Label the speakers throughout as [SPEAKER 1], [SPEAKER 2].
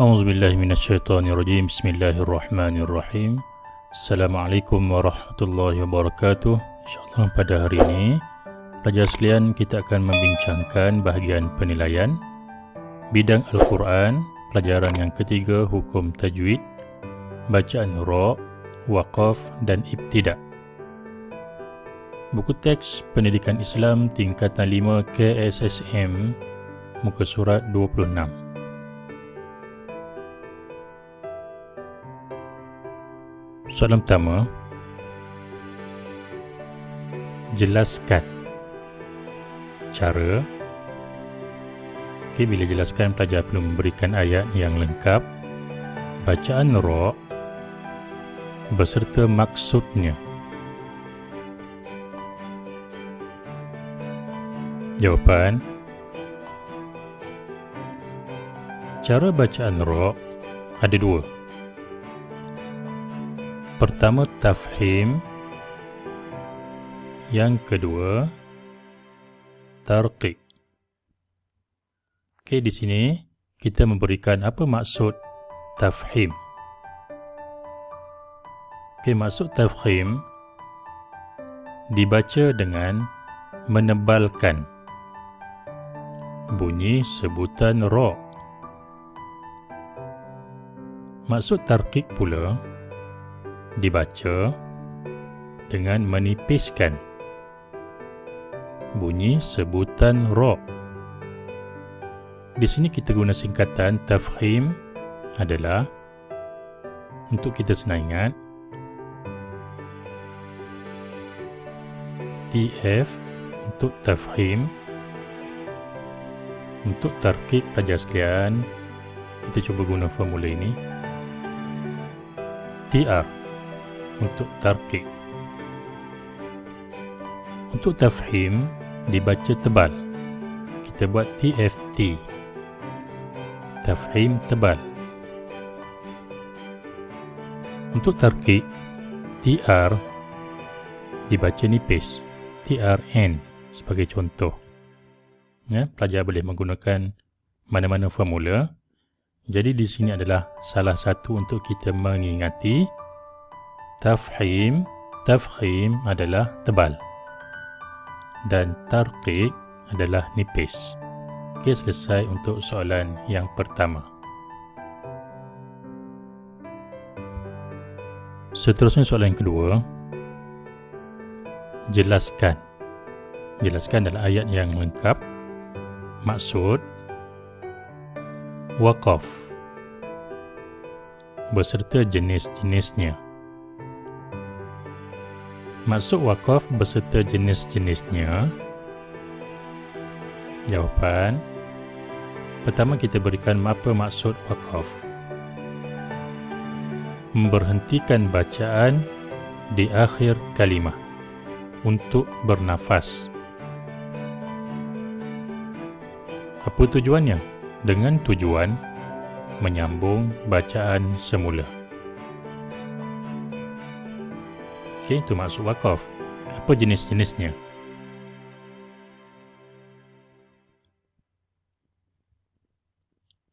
[SPEAKER 1] A'udzubillahi minasyaitonirrajim. Bismillahirrahmanirrahim. Assalamualaikum warahmatullahi wabarakatuh. InsyaAllah pada hari ini, pelajar sekalian, kita akan membincangkan bahagian penilaian bidang Al-Quran, pelajaran yang ketiga, hukum tajwid, bacaan ra', waqaf dan ibtida'. Buku teks Pendidikan Islam tingkatan 5 KSSM, muka surat 26. Soalan pertama, jelaskan cara. Bila jelaskan, pelajar perlu memberikan ayat yang lengkap, bacaan ra' beserta maksudnya. Jawapan: cara bacaan ra' ada dua. Pertama, tafhim. Yang kedua, tarqiq. Di sini kita memberikan apa maksud tafhim. Maksud tafhim dibaca dengan menebalkan bunyi sebutan ra'. Maksud tarqiq pula dibaca dengan menipiskan bunyi sebutan ra'. Di sini kita guna singkatan tafhim adalah, untuk kita senang ingat, TF untuk tafhim. Untuk tarqiq, pelajar sekalian, kita cuba guna formula ini. TR untuk tarqiq. Untuk tafhim dibaca tebal, kita buat TFT, tafhim tebal. Untuk tarqiq, TR dibaca nipis, TRN sebagai contoh. Pelajar boleh menggunakan mana-mana formula. Jadi di sini adalah salah satu untuk kita mengingati tafhim adalah tebal dan tarqiq adalah nipis. Selesai untuk soalan yang pertama. Seterusnya soalan yang kedua, jelaskan. Jelaskan adalah ayat yang lengkap, maksud, waqaf beserta jenis-jenisnya. Maksud waqaf beserta jenis-jenisnya. Jawapan: pertama, kita berikan apa maksud waqaf. Memberhentikan bacaan di akhir kalimah untuk bernafas. Apa tujuannya? Dengan tujuan menyambung bacaan semula. Itu maksud waqaf. Apa jenis-jenisnya?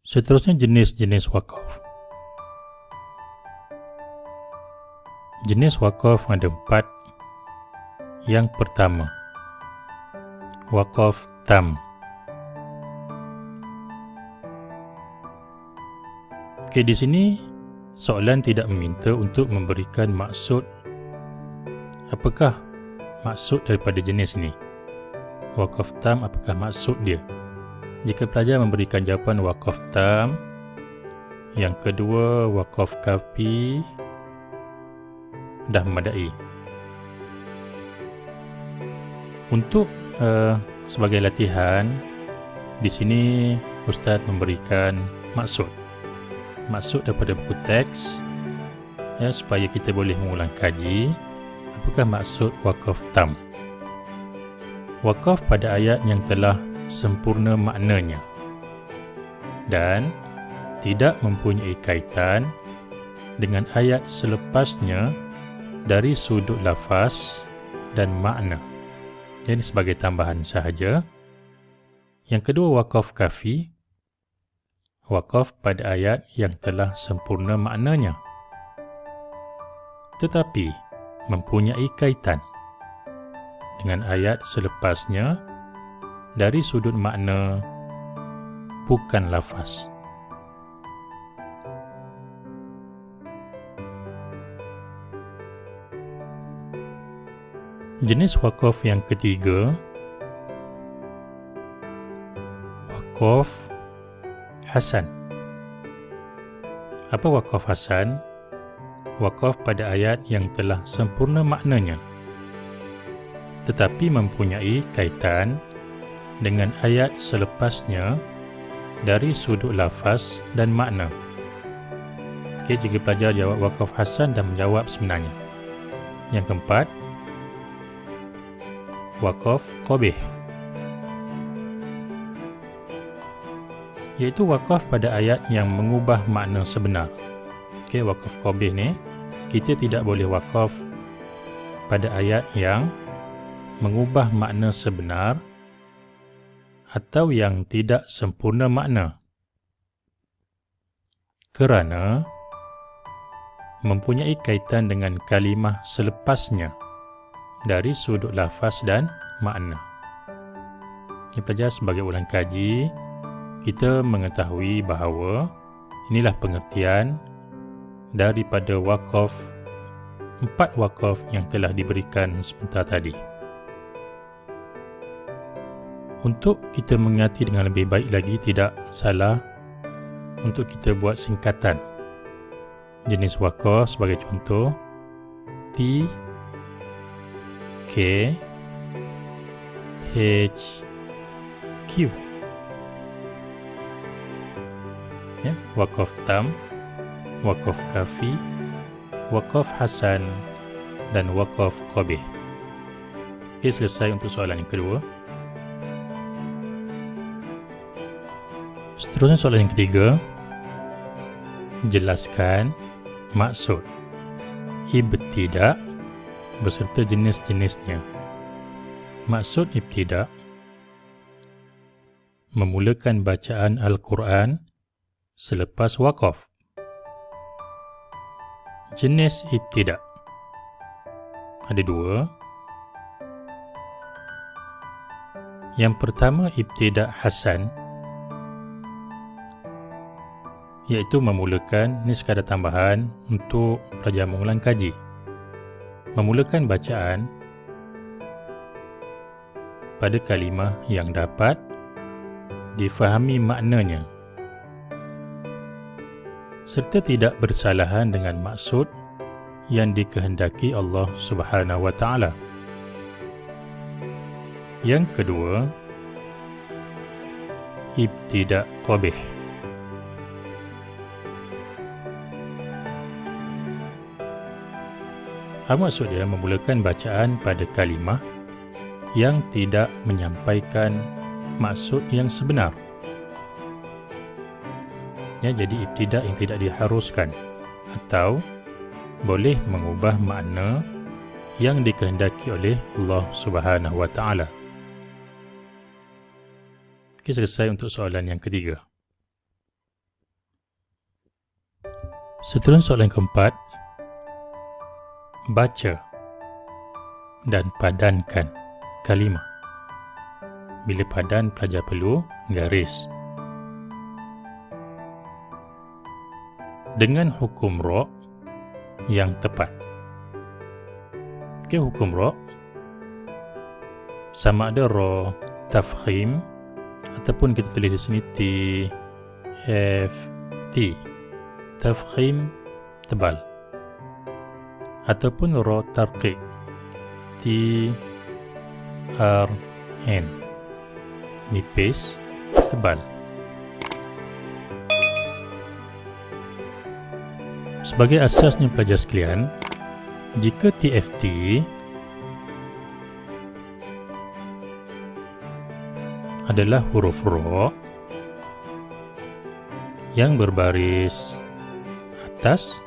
[SPEAKER 1] Seterusnya, jenis-jenis waqaf. Jenis waqaf ada 4. Yang pertama, waqaf tam. Di sini soalan tidak meminta untuk memberikan maksud. Apakah maksud daripada jenis ini? Waqaf tam, apakah maksud dia? Jika pelajar memberikan jawapan waqaf tam, yang kedua waqaf kafi, dah memadai. Untuk sebagai latihan, di sini Ustaz memberikan maksud daripada buku teks, supaya kita boleh mengulang kaji apakah maksud waqaf tam. Waqaf pada ayat yang telah sempurna maknanya dan tidak mempunyai kaitan dengan ayat selepasnya dari sudut lafaz dan makna. Jadi sebagai tambahan sahaja. Yang kedua, waqaf kafi. wakaf pada ayat yang telah sempurna maknanya, tetapi mempunyai kaitan dengan ayat selepasnya dari sudut makna, bukan lafaz. Jenis wakaf yang ketiga, wakaf hasan. Apa wakaf hasan? Wakaf pada ayat yang telah sempurna maknanya, tetapi mempunyai kaitan dengan ayat selepasnya dari sudut lafaz dan makna. Okey, jika pelajar jawab wakaf hasan dan menjawab sebenarnya. Yang keempat, wakaf qabih, iaitu wakaf pada ayat yang mengubah makna sebenar. Okey, wakaf qabih ni, kita tidak boleh wakaf pada ayat yang mengubah makna sebenar atau yang tidak sempurna makna, kerana mempunyai kaitan dengan kalimah selepasnya dari sudut lafaz dan makna. Ini pelajar, sebagai ulang kaji, kita mengetahui bahawa inilah pengertian daripada wakaf, 4 wakaf yang telah diberikan sebentar tadi. Untuk kita mengerti dengan lebih baik lagi, tidak salah untuk kita buat singkatan jenis wakaf. Sebagai contoh, T, K, H, Q. Ya, wakaf tam, wakaf kafi, wakaf hasan, dan wakaf qabih. Okey, selesai untuk soalan yang kedua. Seterusnya soalan yang ketiga. Jelaskan maksud ibtidak beserta jenis-jenisnya. Maksud ibtidak: memulakan bacaan Al-Quran selepas wakaf. Jenis ibtidak ada 2. Yang pertama, ibtidak hasan, iaitu memulakan, ini sekadar tambahan untuk pelajar mengulang kaji, memulakan bacaan pada kalimah yang dapat difahami maknanya, serta tidak bersalahan dengan maksud yang dikehendaki Allah Subhanahu wa Ta'ala. Yang kedua, ibtidak qabih, apa maksud dia? Memulakan bacaan pada kalimah yang tidak menyampaikan maksud yang sebenar. Ya, jadi ibtidak yang tidak diharuskan atau boleh mengubah makna yang dikehendaki oleh Allah Subhanahu wa Ta'ala. Okey, selesai untuk soalan yang ketiga. Seterusnya soalan yang keempat. Baca dan padankan kalimah. Bila padan, pelajar perlu garis. Dengan hukum ra' yang tepat. Okey, hukum ra' sama ada ra' tafkhim ataupun kita tulis di sini T, F, T. Tafkhim tebal. Ataupun ra' tarqiq, T, R, N, nipis, tebal. Sebagai asasnya pelajar sekalian, jika TFT adalah huruf ra' yang berbaris atas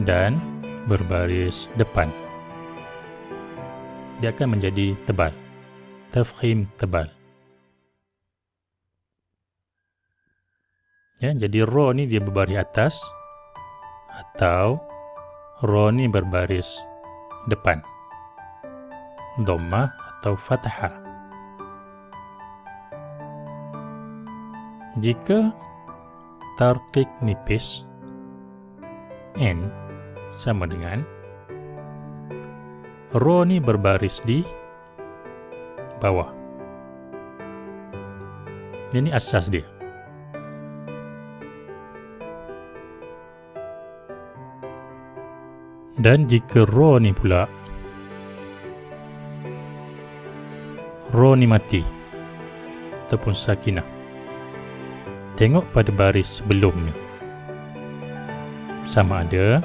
[SPEAKER 1] dan berbaris depan, dia akan menjadi tebal, tafkhim tebal. Ya, jadi ro ni dia berbaris atas atau ro ni berbaris depan. Dhammah atau fathah. Jika tarqiq nipis N sama dengan ro ni berbaris di bawah. Ini asas dia. Dan jika ro ni pula ro ni mati ataupun sakinah, tengok pada baris sebelumnya. Sama ada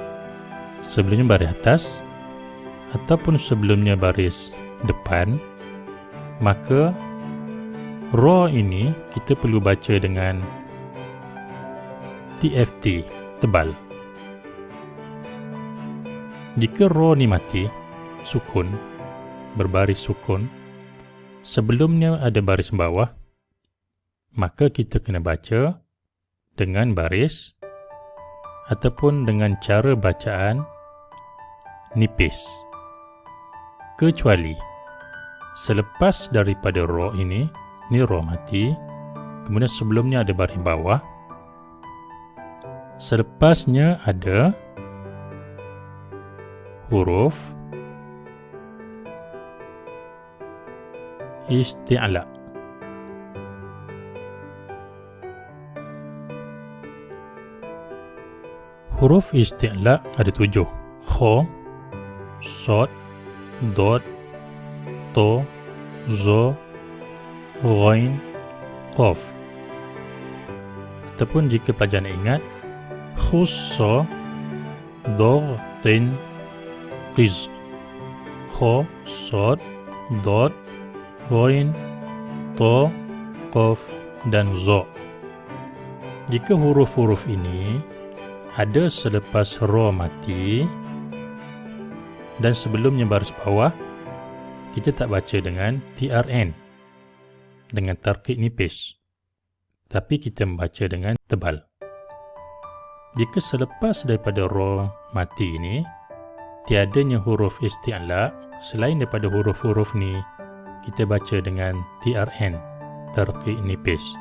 [SPEAKER 1] sebelumnya baris atas ataupun sebelumnya baris depan, maka ro ini kita perlu baca dengan TFT, tebal. Jika ro ni mati, sukun, berbaris sukun, sebelumnya ada baris bawah, maka kita kena baca dengan baris ataupun dengan cara bacaan nipis. Kecuali selepas daripada ro ini ro mati, kemudian sebelumnya ada baris bawah, selepasnya ada huruf isti'la. Huruf isti'la ada 7. Kha, Shad, Dad, Ta, Za, Ghain, Qaf. Ataupun jika pelajar nak ingat, Khussa, Dagtin, Qiz. Kha, Shad, Dad, Ghain, Ta, Qaf dan Za. Jika huruf-huruf ini ada selepas ro mati dan sebelumnya baris bawah, kita tak baca dengan TRN, dengan tarqiq nipis, tapi kita membaca dengan tebal. Jika selepas daripada ro mati ini tiadanya huruf isti'la, selain daripada huruf-huruf ni, kita baca dengan TRN, tarqiq nipis.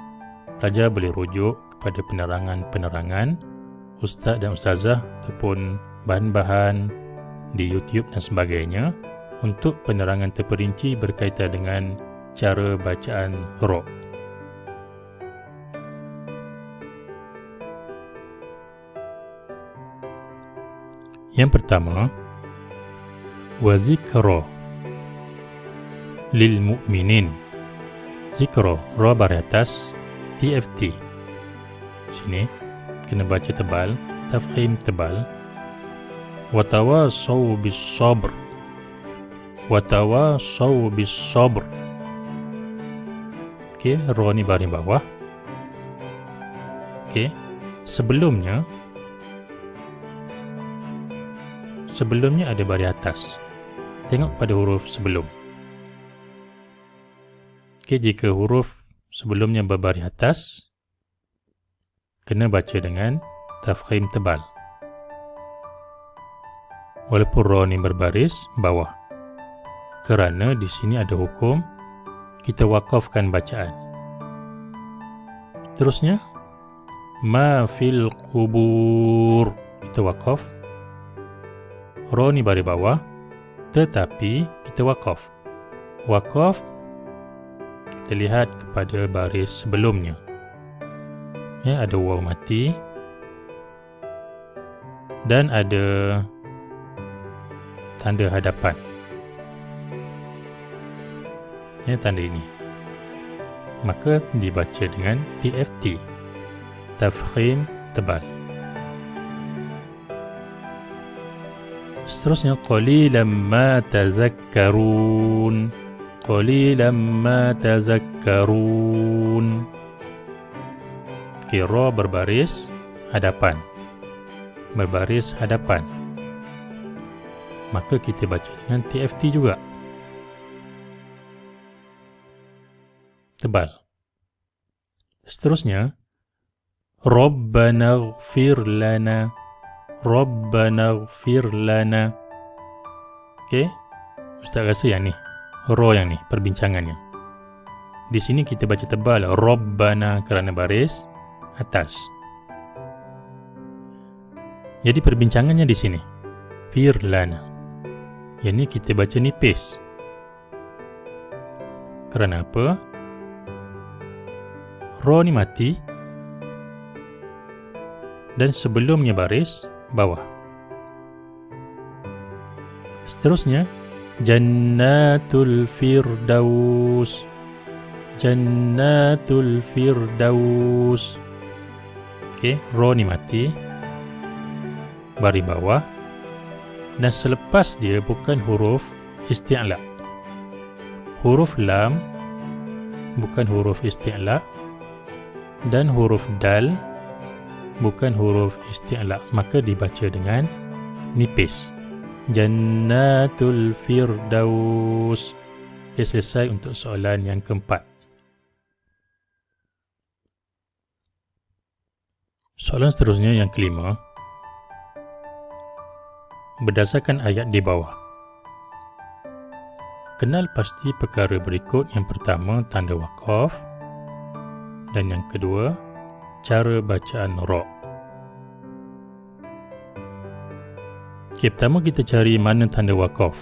[SPEAKER 1] Pelajar boleh rujuk kepada penerangan-penerangan ustaz dan ustazah ataupun bahan-bahan di YouTube dan sebagainya untuk penerangan terperinci berkaitan dengan cara bacaan ro. Yang pertama, wa zikra lil mu'minin. Zikra, ro baris atas, TFT. Sini kena baca tebal, tafkhim tebal. Wa tawasaw bis sabr. Wa tawasaw bis sabr. Okey, ro ni baris bawah. Okey, sebelumnya ada baris atas. Tengok pada huruf sebelum. Okey, jika huruf sebelumnya berbaris atas, kena baca dengan tafkhim tebal. Walaupun ro ni berbaris bawah. Kerana di sini ada hukum kita wakafkan bacaan. Terusnya, ma fil qubur, kita wakaf. Ro ni baris bawah, tetapi kita wakaf. Wakaf, kita lihat kepada baris sebelumnya. Ya, ada waw mati dan ada tanda hadapan. Ya, tanda ini. Maka dibaca dengan TFT, tafkhim tebal. Seterusnya, qalilan ma tazakkarun. Qalilan ma tazakkarun. Ro berbaris hadapan, berbaris hadapan, maka kita baca dengan TFT juga, tebal. Seterusnya, Rabbana ighfir lana. Rabbana ighfir lana. Okey, Ustaz rasa yang ni, ro yang ni, perbincangannya. Di sini kita baca tebal Rabbana kerana baris atas. Jadi perbincangannya di sini. Fir lana. Yang ni kita baca nipis. Kerana apa? Ro ni mati dan sebelumnya baris bawah. Seterusnya Jannatul Firdaus. Jannatul Firdaus. Okey, ro ni mati, baris bawah, dan selepas dia bukan huruf isti'la. Huruf lam bukan huruf isti'la, dan huruf dal bukan huruf isti'la, maka dibaca dengan nipis. Jannatul Firdaus. Okay, selesai untuk soalan yang keempat. Soalan seterusnya yang kelima. Berdasarkan ayat di bawah, kenal pasti perkara berikut. Yang pertama, tanda waqaf, dan yang kedua, cara bacaan ra. Okay, pertama kita cari mana tanda waqaf.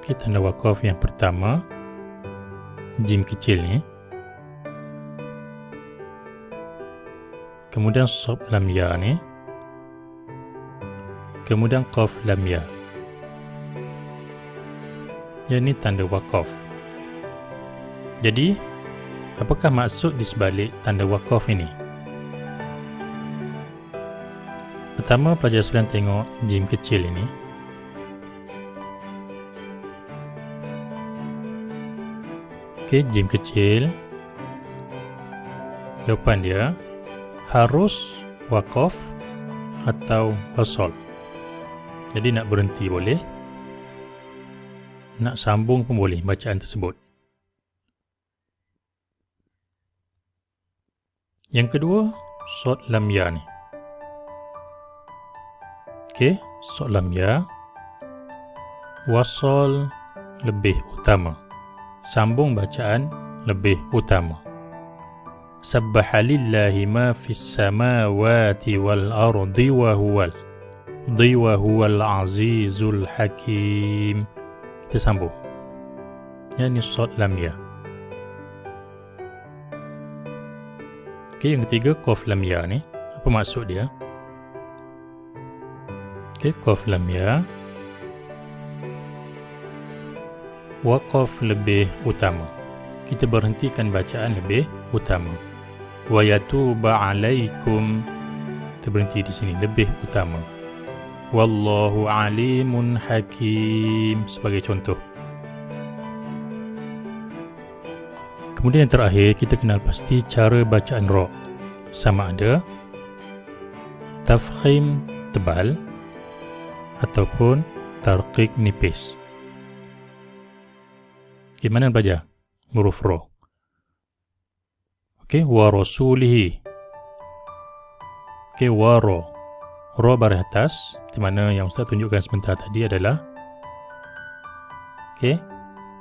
[SPEAKER 1] Okay, tanda waqaf yang pertama, jim kecil ni, kemudian sob lam ya ni, kemudian qaf lam ya. Yang ni tanda waqaf. Jadi, apakah maksud di sebalik tanda waqaf ini? Pertama, pelajar sekalian tengok jim kecil ini. Okey, jim kecil. Jawapan dia harus waqaf atau wasol. Jadi nak berhenti boleh, nak sambung pun boleh bacaan tersebut. Yang kedua, sod lam ya ni. Okey, sod lam ya, wasol lebih utama, sambung bacaan lebih utama. Sabbaha lillahi ma fis samawati wal ardi wa huwal azizul hakim. Kita sambung. Yang ni sod lam ya. Okey, yang ketiga, qaf lam ya ni. Apa maksud dia? Okey, qaf lam ya, waqaf lebih utama. Kita berhentikan bacaan lebih utama. Wa yatuba alaikum. Kita berhenti di sini, lebih utama. Wallahu alimun hakim sebagai contoh. Kemudian yang terakhir, kita kenal pasti cara bacaan ra. Sama ada tafkhim tebal ataupun tarqiq nipis. Gimana baca huruf ra? Okey, wa rasulihi. Okey, wa ra. Ra baris atas, di mana yang Ustaz tunjukkan sebentar tadi adalah okey,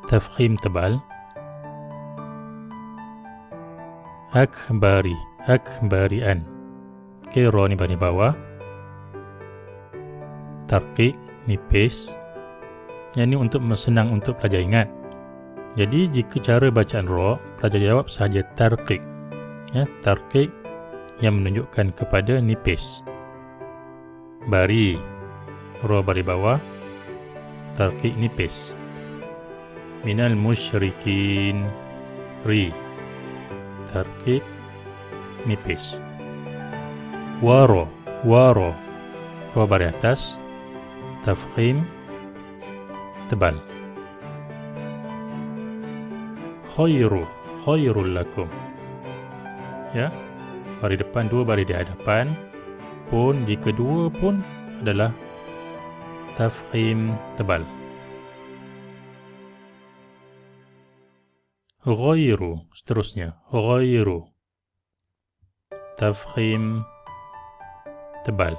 [SPEAKER 1] tafkhim tebal. Akbari, akbarian. Okey, ra ni baris bawah. Tarqiq nipis. Yang ni untuk senang untuk pelajar ingat. Jadi jika cara bacaan ra, pelajar jawab sahaja tarqiq. Ya, tarqiq yang menunjukkan kepada nipis. Bari, ra baris bawah, tarqiq nipis. Minal musyrikin, ri, tarqiq nipis. Waro, waro, ra baris atas, tafkhim tebal. Khairu, khairul lakum. Ya, baris depan, dua baris di hadapan pun, jika dua pun adalah tafkhim tebal. Ghairu, seterusnya ghairu, tafkhim tebal.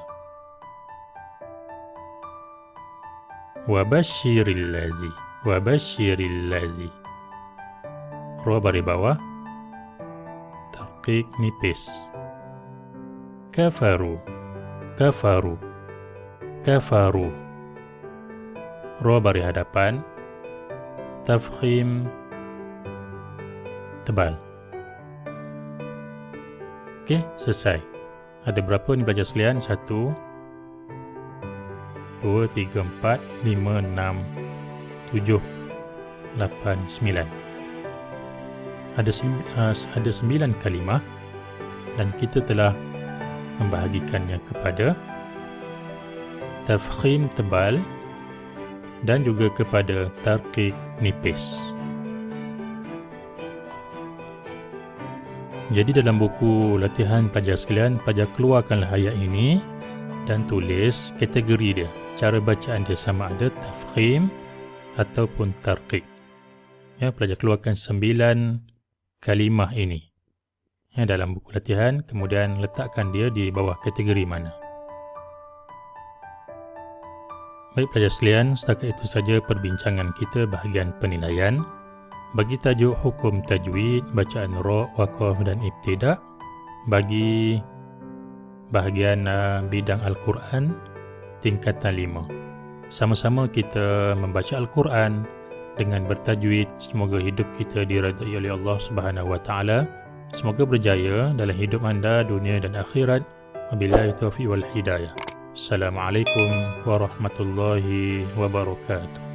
[SPEAKER 1] Wabashiril ladzi. Ra baris bawah, tarqiq nipis. Kafaru. Ra baris hadapan, tafkhim tebal. Okey, selesai. Ada berapa ni pelajar sekalian? 1, 2, 3, 4, 5, 6, 7, 8, 9. Ada 9 kalimah dan kita telah membahagikannya kepada tafkhim tebal dan juga kepada tarqiq nipis. Jadi dalam buku latihan pelajar sekalian, pelajar keluarkanlah ayat ini dan tulis kategori dia. Cara bacaan dia sama ada tafkhim ataupun tarqiq. Ya, pelajar keluarkan 9 kalimah ini ya, dalam buku latihan, kemudian letakkan dia di bawah kategori mana. Baik pelajar sekalian, setakat itu saja perbincangan kita bahagian penilaian. Bagi tajuk hukum tajwid, bacaan ra', waqaf dan ibtida'. Bagi bahagian bidang Al-Quran, tingkatan 5. Sama-sama kita membaca Al-Quran dengan bertajwid. Semoga hidup kita diridai oleh Allah Subhanahu wa taala. Semoga berjaya dalam hidup anda dunia dan akhirat. Wabillahi taufiq wal hidayah. Assalamualaikum warahmatullahi wabarakatuh.